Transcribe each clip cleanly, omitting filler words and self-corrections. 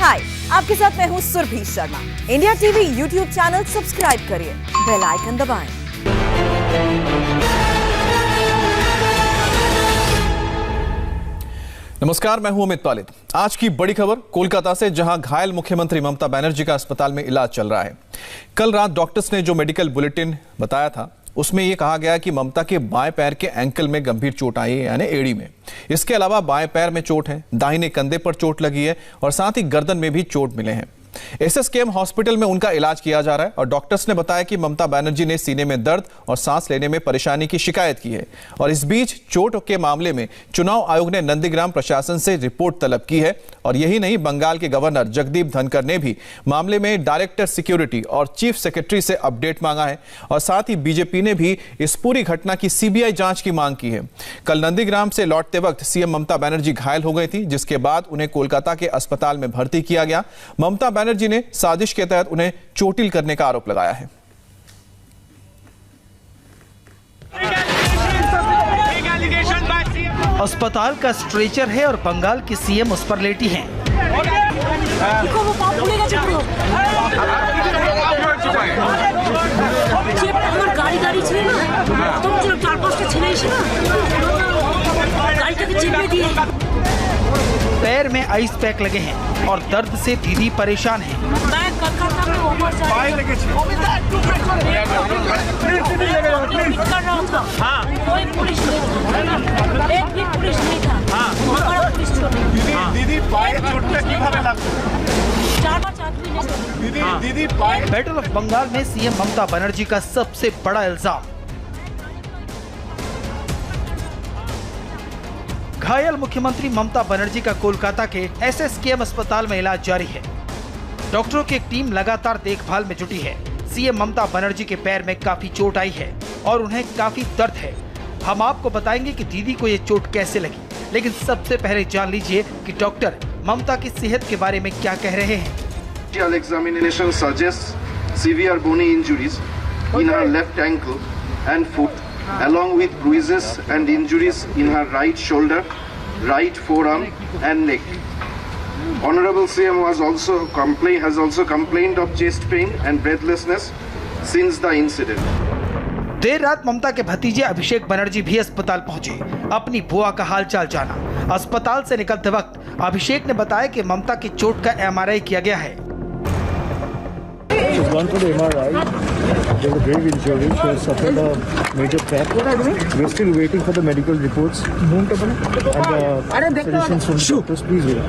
हाय, आपके साथ मैं हूँ Surbhi Sharma. India TV YouTube channel subscribe करिए, बेल आइकन दबाएं। नमस्कार, मैं हूं अमित पालित। आज की बड़ी खबर कोलकाता से, जहां घायल मुख्यमंत्री ममता बनर्जी का अस्पताल में इलाज चल रहा है। कल रात डॉक्टर्स ने जो मेडिकल बुलेटिन बताया था उसमें यह कहा गया कि ममता के बाएं पैर के एंकल में गंभीर चोट आई है, यानी एड़ी में। इसके अलावा बाएं पैर में चोट है, दाहिने कंधे पर चोट लगी है और साथ ही गर्दन में भी चोट मिले हैं। एसएसकेएम हॉस्पिटल में उनका इलाज किया जा रहा है और डॉक्टर्स ने बताया कि ममता बनर्जी ने सीने में दर्द और सांस लेने में परेशानी की शिकायत की है। और इस बीच चोट के मामले में चुनाव आयोग ने नंदीग्राम प्रशासन से रिपोर्ट तलब की है। और यही नहीं, बंगाल के गवर्नर जगदीप धनखड़ ने भी मामले में डायरेक्टर सिक्योरिटी और चीफ सेक्रेटरी से अपडेट मांगा है। और साथ ही बीजेपी ने भी इस पूरी घटना की सीबीआई जांच की मांग की है। कल नंदीग्राम से लौटते वक्त सीएम ममता बनर्जी घायल हो गई थी, जिसके बाद उन्हें कोलकाता के अस्पताल में भर्ती किया गया। ममता बनर्जी ने साजिश के तहत उन्हें चोटिल करने का आरोप लगाया है। अस्पताल का स्ट्रेचर है और बंगाल की सीएम उस पर लेटी हैं। पैर में आइस पैक लगे हैं और दर्द से दीदी परेशान है। बैटल ऑफ बंगाल में सीएम ममता बनर्जी का सबसे बड़ा इल्जाम। घायल मुख्यमंत्री ममता बनर्जी का कोलकाता के एसएसकेएम अस्पताल में इलाज जारी है। डॉक्टरों की एक टीम लगातार देखभाल में जुटी है। सीएम ममता बनर्जी के पैर में काफी चोट आई है और उन्हें काफी दर्द है। हम आपको बताएंगे कि दीदी को ये चोट कैसे लगी, लेकिन सबसे पहले जान लीजिए कि डॉक्टर ममता की सेहत के बारे में क्या कह रहे हैं। Examination suggests severe bony injuries in her left ankle and foot, along with bruises and injuries in her right shoulder, right forearm and neck. Honorable CM has also complained of chest pain and breathlessness since the incident. देर रात ममता के भतीजे अभिषेक बनर्जी भी अस्पताल पहुंचे, अपनी बुआ का हालचाल जाना। अस्पताल से निकलते वक्त अभिषेक ने बताया कि ममता की चोट का एमआरआई किया गया है। She's gone for the MRI. There's a grave injury. She has suffered a major crack. We're still waiting for the medical reports and suggestions from the doctors. Please wait.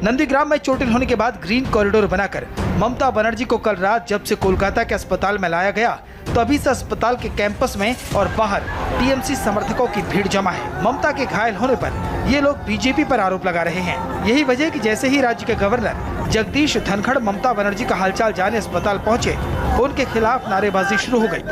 Nandigram में चोटिल होने के बाद ग्रीन कॉरिडोर बनाकर ममता बनर्जी को कल रात जब से कोलकाता के अस्पताल में लाया गया, तभी से अस्पताल के कैंपस में और बाहर टीएमसी समर्थकों की भीड़ जमा है। ममता के घायल होने पर ये लोग बीजेपी पर आरोप लगा रहे हैं। यही वजह कि जैसे ही राज्य के गवर्नर जगदीश धनखड़ ममता बनर्जी का हालचाल जाने अस्पताल पहुंचे, उनके खिलाफ नारेबाजी शुरू हो गई।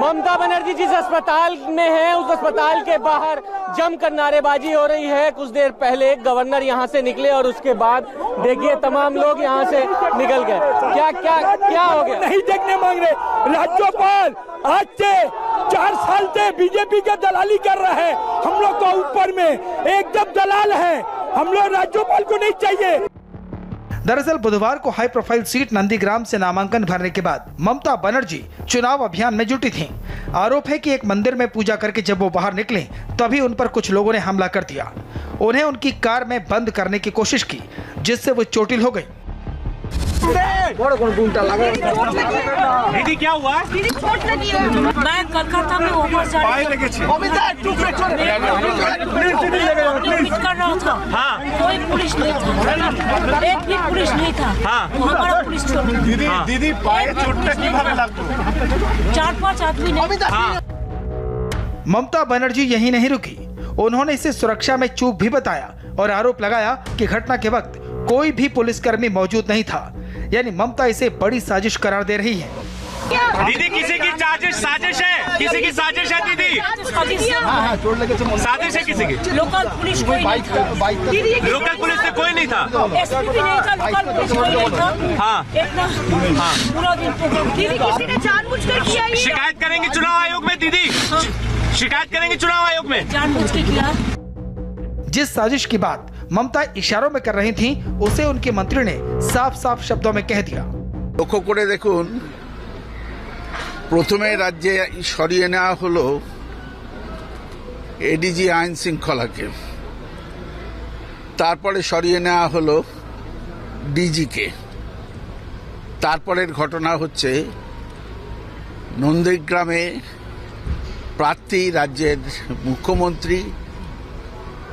ममता बनर्जी जिस अस्पताल में है, उस अस्पताल के बाहर जमकर नारेबाजी हो रही है। कुछ देर पहले गवर्नर यहां से निकले और उसके बाद देखिए तमाम लोग यहां से निकल गए। क्या हो गया? नहीं देखने मांग रहे। राज्यपाल आज से 4 साल से बीजेपी का दलाली कर रहा है। हम लोग को ऊपर में एकदम दलाल है। हम लोग राज्यपाल को नहीं चाहिए। दरअसल बुधवार को हाई प्रोफाइल सीट नंदीग्राम से नामांकन भरने के बाद ममता बनर्जी चुनाव अभियान में जुटी थीं। आरोप है कि एक मंदिर में पूजा करके जब वो बाहर निकले, तभी उन पर कुछ लोगों ने हमला कर दिया। उन्हें उनकी कार में बंद करने की कोशिश की, जिससे वो चोटिल हो गई। दीदी क्या हुआ? दीदी चोट लगी है। मैं कलकत्ता में ऊपर जा रही था। हाँ। कोई पुलिस नहीं था, एक भी पुलिस नहीं था। हाँ। हमारा पुलिस छोड़ दीदी पाए चोट किभाবে লাগলো? 4-5 आदमी ने। ममता बनर्जी यहीं नहीं रुकी, उन्होंने इसे सुरक्षा में चूक भी बताया और आरोप लगाया कि घटना के वक्त कोई भी पुलिसकर्मी मौजूद नहीं था। यानी ममता इसे बड़ी साजिश करार दे रही है। दीदी किसी की साजिश है। किसी की साजिश है दीदी? साजिश है किसी की? लोकल पुलिस कोई नहीं था। लोकल पुलिस से कोई नहीं था। एसपी भी नहीं था, लोकल पुलिस कोई नहीं था। हाँ इतना पूरा दिन दीदी किसी ने जानबूझकर किया ही। शिकायत करेंगे चुनाव आयोग में दीदी, शिकायत करेंगे चुनाव आयोग में। जानबूझ के किया। जिस साजिश की बात ममता इशारों में कर रही थी, उसे उनके मंत्री ने साफ साफ शब्दों में कह दिया। লক্ষ্য করে দেখুন, প্রথমে রাজ্যে সরিয়ে নেওয়া হলো এডিজি আইন শৃঙ্খলাকে, তারপরে সরিয়ে নেওয়া হলো ডিজিকে, তারপরের ঘটনা হচ্ছে নন্দীগ্রামে প্রার্থী রাজ্যের মুখ্যমন্ত্রী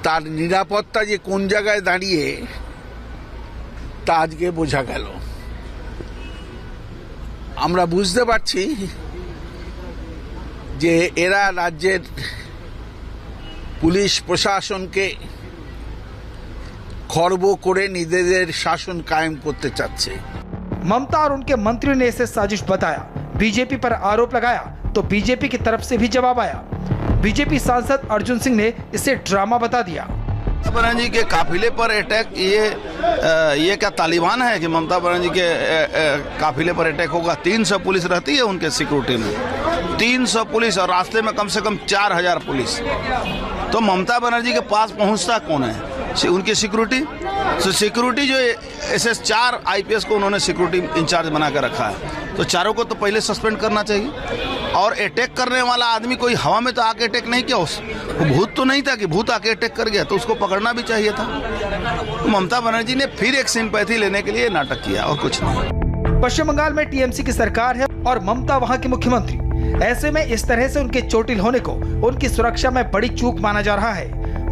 তার নিরাপত্তা যে কোন জায়গায় দাঁড়িয়ে তা আজকে বোঝা গেল। আমরা বুঝতে পারছি যে এরা রাজ্যের পুলিশ প্রশাসনকে খর্ব করে নিজেদের শাসন কায়েম করতে চাচ্ছে। ममता और उनके मंत्री ने इसे साजिश बताया, बीजेपी पर आरोप लगाया तो बीजेपी की तरफ से भी जवाब आया। बीजेपी सांसद अर्जुन सिंह ने इसे ड्रामा बता दिया। ममता बनर्जी के काफिले पर अटैक, ये क्या तालिबान है कि ममता बनर्जी के काफिले पर अटैक होगा? 300 पुलिस रहती है उनके सिक्योरिटी में, 300 पुलिस, और रास्ते में कम से कम 4000 पुलिस। तो ममता बनर्जी के पास पहुंचता कौन है? उनकी सिक्योरिटी। तो सिक्योरिटी जो SS 4 IPS को उन्होंने सिक्योरिटी इंचार्ज बना कर रखा है, तो चारों को तो पहले सस्पेंड करना चाहिए। और अटैक करने वाला आदमी कोई हवा में तो आके अटैक नहीं किया, वो भूत तो नहीं था कि भूत आके अटैक कर गया, तो उसको पकड़ना भी चाहिए था। तो ममता बनर्जी ने फिर एक सिंपैथी लेने के लिए नाटक किया और कुछ नहीं। पश्चिम बंगाल में TMC की सरकार है और ममता वहां की मुख्यमंत्री। ऐसे में इस तरह से उनके चोटिल होने को उनकी सुरक्षा में बड़ी चूक माना जा रहा है।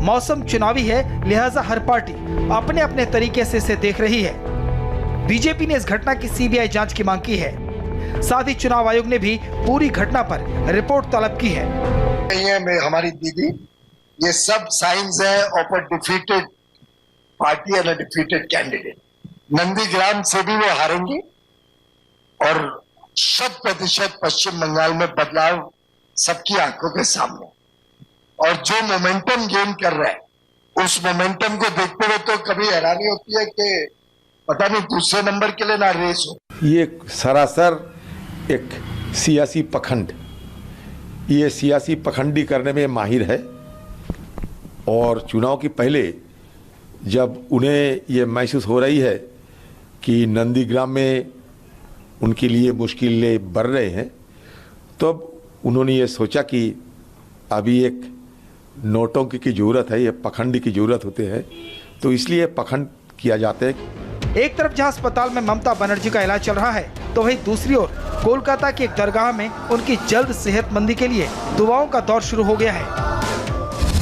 मौसम चुनावी है, लिहाजा हर पार्टी अपने अपने तरीके से इसे देख रही है। बीजेपी ने इस घटना की CBI जांच की मांग की है। साथ ही चुनाव आयोग ने भी पूरी घटना पर रिपोर्ट तलब की है। ये हमारी दीदी, ये सब साइंस है of a defeated party and a defeated candidate. Nandigram से भी वो हारेंगे और 100% पश्चिम बंगाल में बदलाव सबकी आंखों के सामने। और जो मोमेंटम गेन कर रहा है, उस मोमेंटम को देखते हुए तो कभी हैरानी होती है कि पता नहीं दूसरे नंबर के लिए ना रेस हो। ये सरासर एक सियासी पखंड, ये सियासी पखंडी करने में माहिर है। और चुनाव के पहले जब उन्हें ये महसूस हो रही है कि नंदीग्राम में उनके लिए मुश्किलें बढ़ रहे हैं, तब उन्होंने ये सोचा कि अभी एक नोटंकी की जरूरत है, ये पखंडी की जरूरत होते हैं, तो इसलिए पखंड किया जाता है। एक तरफ जहां अस्पताल में ममता बनर्जी का इलाज चल रहा है, तो वहीं दूसरी ओर कोलकाता की एक दरगाह में उनकी जल्द सेहतमंदी के लिए दुआओं का दौर शुरू हो गया है।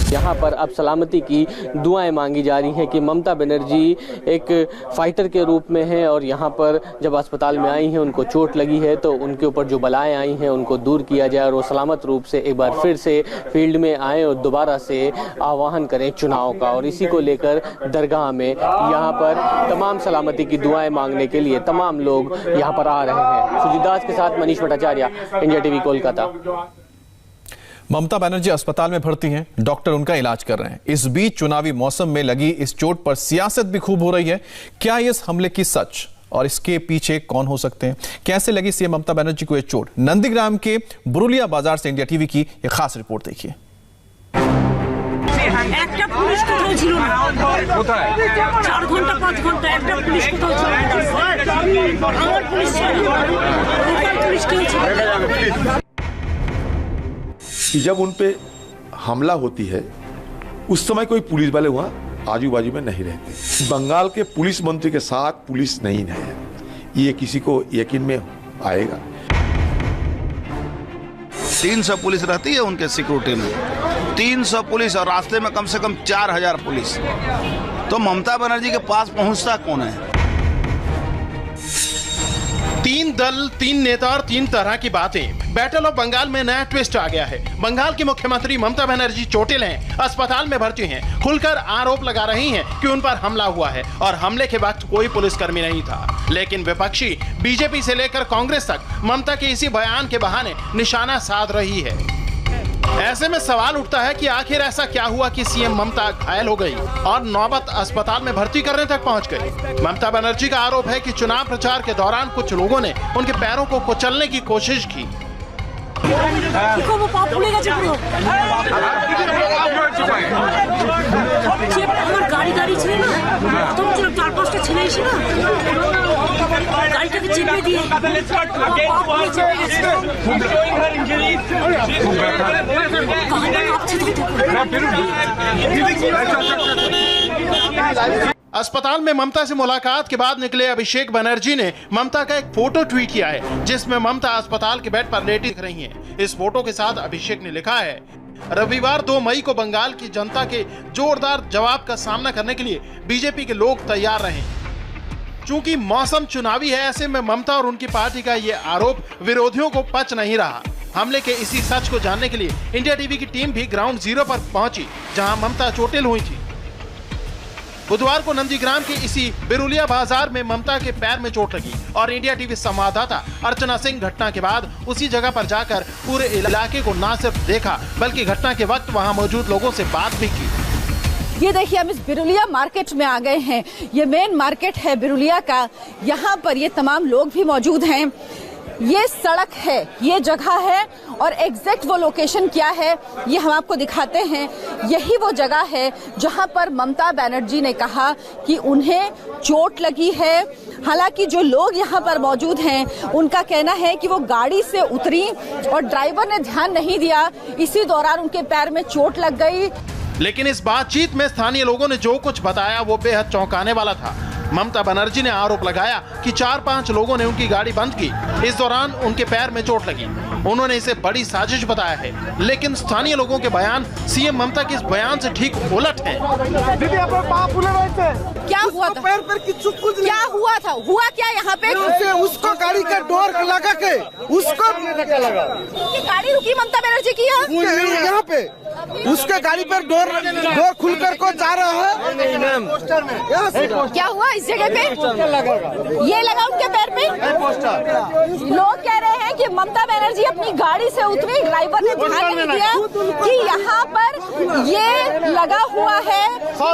यहाँ पर अब सलामती की दुआएं मांगी जा रही हैं कि ममता बनर्जी एक फाइटर के रूप में हैं और यहाँ पर जब अस्पताल में आई हैं, उनको चोट लगी है, तो उनके ऊपर जो बलाएं आई हैं उनको दूर किया जाए और वो सलामत रूप से एक बार फिर से फील्ड में आए और दोबारा से आह्वान करें चुनाव का। और इसी को लेकर दरगाह में यहाँ पर तमाम सलामती की दुआएं मांगने के लिए तमाम लोग यहाँ पर आ रहे हैं। सुजीत दास के साथ मनीष भट्टाचार्य, इंडिया टीवी कोलकाता। ममता बनर्जी अस्पताल में भर्ती हैं, डॉक्टर उनका इलाज कर रहे हैं। इस बीच चुनावी मौसम में लगी इस चोट पर सियासत भी खूब हो रही है। क्या इस हमले की सच और इसके पीछे कौन हो सकते हैं? कैसे लगी सीएम ममता बनर्जी को यह चोट? नंदीग्राम के बुरुलिया बाजार से इंडिया टीवी की एक खास रिपोर्ट देखिए। একটা পুলিশ কোথাও ছিল না, কোথায় 4 ঘন্টা 5 ঘন্টা একটা পুলিশ কোথাও ছিল না। আমার পুলিশ ছিল, লোকাল পুলিশ কেউ ছিল না। कि जब उन पे हमला होती है उस समय कोई पुलिस वाले वहाँ आजू बाजू में नहीं रहते। बंगाल के पुलिस मंत्री के साथ पुलिस नहीं है, ये किसी को यकीन में आएगा। 300 पुलिस रहती है उनके सिक्योरिटी में, 300 पुलिस, और रास्ते में कम से कम 4000 पुलिस। तो ममता बनर्जी के पास पहुंचता कौन है? 3 दल, 3 नेता और 3 तरह की बातें। बैटल ऑफ बंगाल में नया ट्विस्ट आ गया है। बंगाल की मुख्यमंत्री ममता बनर्जी चोटिल हैं, अस्पताल में भर्ती हैं, खुलकर आरोप लगा रही हैं कि उन पर हमला हुआ है और हमले के वक्त कोई पुलिसकर्मी नहीं था। लेकिन विपक्षी बीजेपी से लेकर कांग्रेस तक ममता के इसी बयान के बहाने निशाना साध रही है। ऐसे में सवाल उठता है कि आखिर ऐसा क्या हुआ कि सीएम ममता घायल हो गई और नौबत अस्पताल में भर्ती करने तक पहुंच गई। ममता बनर्जी का आरोप है कि चुनाव प्रचार के दौरान कुछ लोगों ने उनके पैरों को कुचलने की कोशिश की। गाड़ी ছিল না তখন ছিল 4-5টা ছেলে এসে না গাড়িটাকে চেপে দিয়ে अस्पताल में ममता से मुलाकात के बाद निकले अभिषेक बनर्जी ने ममता का एक फोटो ट्वीट किया है जिसमें ममता अस्पताल के बेड पर लेटी दिख रही हैं। इस फोटो के साथ अभिषेक ने लिखा है, रविवार 2 मई को बंगाल की जनता के जोरदार जवाब का सामना करने के लिए बीजेपी के लोग तैयार रहें। चूंकि मौसम चुनावी है, ऐसे में ममता और उनकी पार्टी का ये आरोप विरोधियों को पच नहीं रहा। हमले के इसी सच को जानने के लिए इंडिया टीवी की टीम भी ग्राउंड जीरो पर पहुंची, जहां ममता चोटिल हुई थी। बुधवार को नंदीग्राम के इसी बिरुलिया बाजार में ममता के पैर में चोट लगी और इंडिया टीवी संवाददाता अर्चना सिंह घटना के बाद उसी जगह पर जाकर पूरे इलाके को न सिर्फ देखा बल्कि घटना के वक्त वहां मौजूद लोगों से बात भी की। ये देखिए, हम इस बिरुलिया मार्केट में आ गए हैं। ये मेन मार्केट है बिरुलिया का। यहाँ पर ये तमाम लोग भी मौजूद हैं। ये सड़क है, ये जगह है और एग्जैक्ट वो लोकेशन क्या है ये हम आपको दिखाते हैं। यही वो जगह है जहां पर ममता बनर्जी ने कहा कि उन्हें चोट लगी है। हालांकि जो लोग यहां पर मौजूद हैं उनका कहना है कि वो गाड़ी से उतरी और ड्राइवर ने ध्यान नहीं दिया, इसी दौरान उनके पैर में चोट लग गई। लेकिन इस बातचीत में स्थानीय लोगों ने जो कुछ बताया वो बेहद चौंकाने वाला था। ममता बनर्जी ने आरोप लगाया कि 4-5 लोगों ने उनकी गाड़ी बंद की, इस दौरान उनके पैर में चोट लगी। उन्होंने इसे बड़ी साजिश बताया है, लेकिन स्थानीय लोगों के बयान सीएम ममता के इस बयान से ठीक उलट हैं। क्या हुआ था? पैर पर क्या हुआ था? हुआ क्या यहाँ पे? उसको गाड़ी का डोर लगा के उसको गाड़ी रुकी ममता बनर्जी की यहाँ पे उसके गाड़ी पर डोर खुल कर को जा रहा है। क्या हुआ इस जगह पे? ये लगा उनके पैर पे। लोग कह रहे हैं कि ममता बनर्जी अपनी गाड़ी से उतरी, ड्राइवर ने ध्यान नहीं दिया कि यहाँ पर ये लगा हुआ है,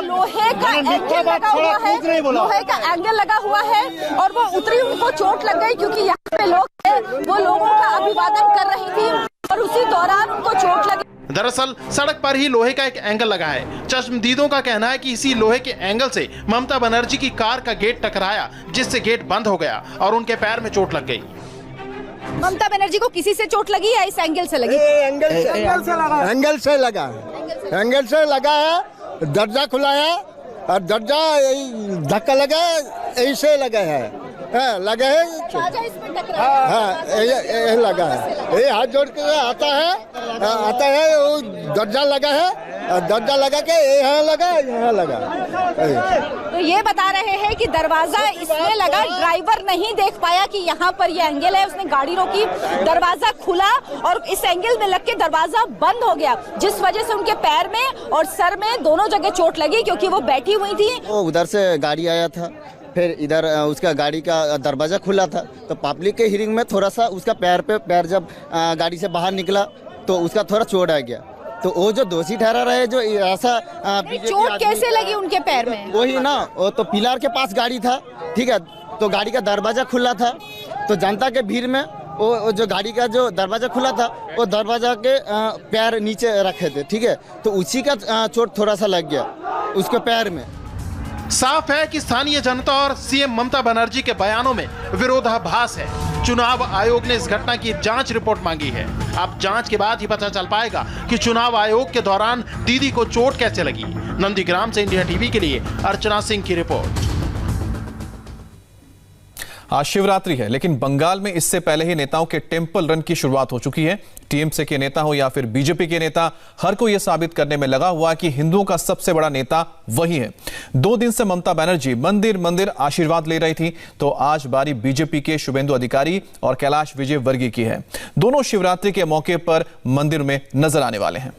लोहे का एंगल लगा हुआ है, लोहे का एंगल लगा हुआ है और वो उतरी, उनको चोट लग गई क्योंकि यहाँ पे लोग वो लोगों का अभिवादन कर रही थी और उसी दौरान उनको चोट लगी। दरअसल सड़क पर ही लोहे का एक एंगल लगा है। चश्मदीदों का कहना है कि इसी लोहे के एंगल से ममता बनर्जी की कार का गेट टकराया, जिससे गेट बंद हो गया और उनके पैर में चोट लग गई। ममता बनर्जी को किसी से चोट लगी या इस एंगल से लगी? एंगल से लगा है। दरजा खुला है और दरजा धक्का लगा, ऐसे लगा है। लगा है, हाँ लगा है। ये हाथ जोड़ के आता है वो दरजा लगा है, दरजा लगा के यहाँ लगा। तो ये बता रहे हैं कि दरवाजा इसमें लगा, ड्राइवर नहीं देख पाया कि यहाँ पर ये एंगल है, उसने गाड़ी रोकी, दरवाजा खुला और इस एंगल में लग के दरवाजा बंद हो गया, जिस वजह से उनके पैर में और सर में दोनों जगह चोट लगी क्योंकि वो बैठी हुई थी। वो उधर से गाड़ी आया था, फिर इधर उसका गाड़ी का दरवाजा खुला था, तो पब्लिक के हियरिंग में थोड़ा सा उसका पैर जब गाड़ी से बाहर निकला तो उसका थोड़ा चोट आ गया। तो वो जो दोषी ठहरा रहे, जो ऐसा चोट कैसे लगी उनके पैर में? वही ना, वो तो पिलर के पास गाड़ी था, ठीक है, तो गाड़ी का दरवाजा खुला था, तो जनता के भीड़ में वो जो गाड़ी का जो दरवाजा खुला था वो दरवाजा के पैर नीचे रखे थे, ठीक है, तो उसी का चोट थोड़ा सा लग गया उसके पैर में। साफ है कि स्थानीय जनता और सीएम ममता बनर्जी के बयानों में विरोधाभास है। चुनाव आयोग ने इस घटना की जांच रिपोर्ट मांगी है। अब जांच के बाद ही पता चल पाएगा कि चुनाव आयोग के दौरान दीदी को चोट कैसे लगी। नंदीग्राम से इंडिया टीवी के लिए अर्चना सिंह की रिपोर्ट। आज शिवरात्रि है, लेकिन बंगाल में इससे पहले ही नेताओं के टेंपल रन की शुरुआत हो चुकी है। टीएमसी के नेता हो या फिर बीजेपी के नेता, हर कोई यह साबित करने में लगा हुआ कि हिंदुओं का सबसे बड़ा नेता वही है। 2 दिन से ममता बनर्जी मंदिर मंदिर आशीर्वाद ले रही थी, तो आज बारी बीजेपी के शुभेंदु अधिकारी और कैलाश विजयवर्गीय की है। दोनों शिवरात्रि के मौके पर मंदिर में नजर आने वाले हैं।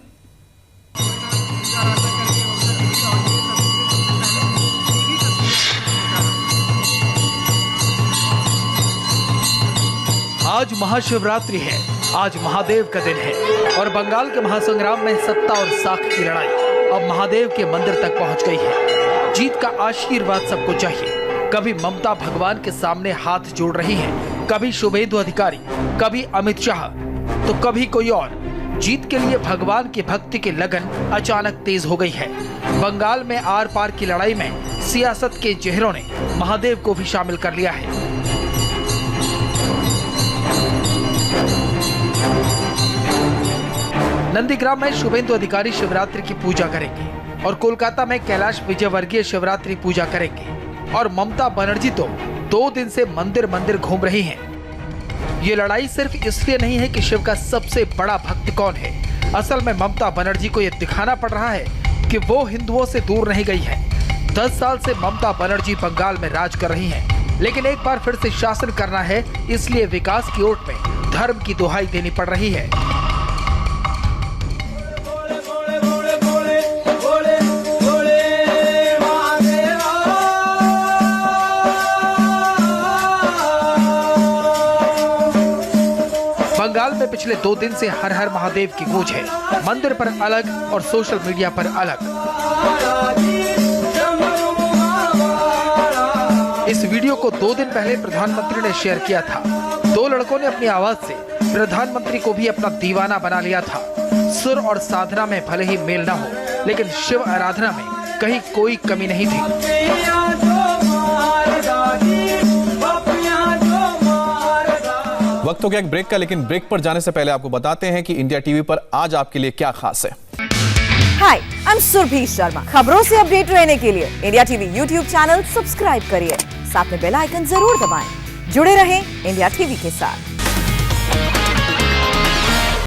आज महाशिवरात्रि है, आज महादेव का दिन है और बंगाल के महासंग्राम में सत्ता और साख की लड़ाई अब महादेव के मंदिर तक पहुंच गई है। जीत का आशीर्वाद सबको चाहिए। कभी ममता भगवान के सामने हाथ जोड़ रही हैं, कभी शुभेंदु अधिकारी, कभी अमित शाह, तो कभी कोई और। जीत के लिए भगवान की भक्ति की लगन अचानक तेज हो गई है। बंगाल में आर पार की लड़ाई में सियासत के चेहरों ने महादेव को भी शामिल कर लिया है। नंदीग्राम में शुभेंदु अधिकारी शिवरात्रि की पूजा करेंगे और कोलकाता में कैलाश विजयवर्गीय शिवरात्रि पूजा करेंगे और ममता बनर्जी तो 2 दिन से मंदिर मंदिर घूम रही हैं। ये लड़ाई सिर्फ इसलिए नहीं है कि शिव का सबसे बड़ा भक्त कौन है। असल में ममता बनर्जी को यह दिखाना पड़ रहा है कि वो हिंदुओं से दूर नहीं गई है। 10 साल से ममता बनर्जी बंगाल में राज कर रही हैं, लेकिन एक बार फिर से शासन करना है, इसलिए विकास की ओट में धर्म की दुहाई देनी पड़ रही है। बंगाल में पिछले 2 दिन से हर हर महादेव की गूंज है। मंदिर पर अलग और सोशल मीडिया पर अलग। इस वीडियो को 2 दिन पहले प्रधानमंत्री ने शेयर किया था। 2 लड़कों ने अपनी आवाज से प्रधानमंत्री को भी अपना दीवाना बना लिया था। सुर और साधना में भले ही मेल ना हो, लेकिन शिव आराधना में कहीं कोई कमी नहीं थी। वक्त हो गया एक ब्रेक का, लेकिन ब्रेक पर जाने से पहले आपको बताते हैं कि इंडिया टीवी पर आज आपके लिए क्या खास है। हाय, आई एम सुरभि शर्मा। खबरों से अपडेट रहने के लिए India TV YouTube channel subscribe करिए, साथ में बेल आइकन जरूर दबाएं। जुड़े रहें इंडिया टीवी के साथ।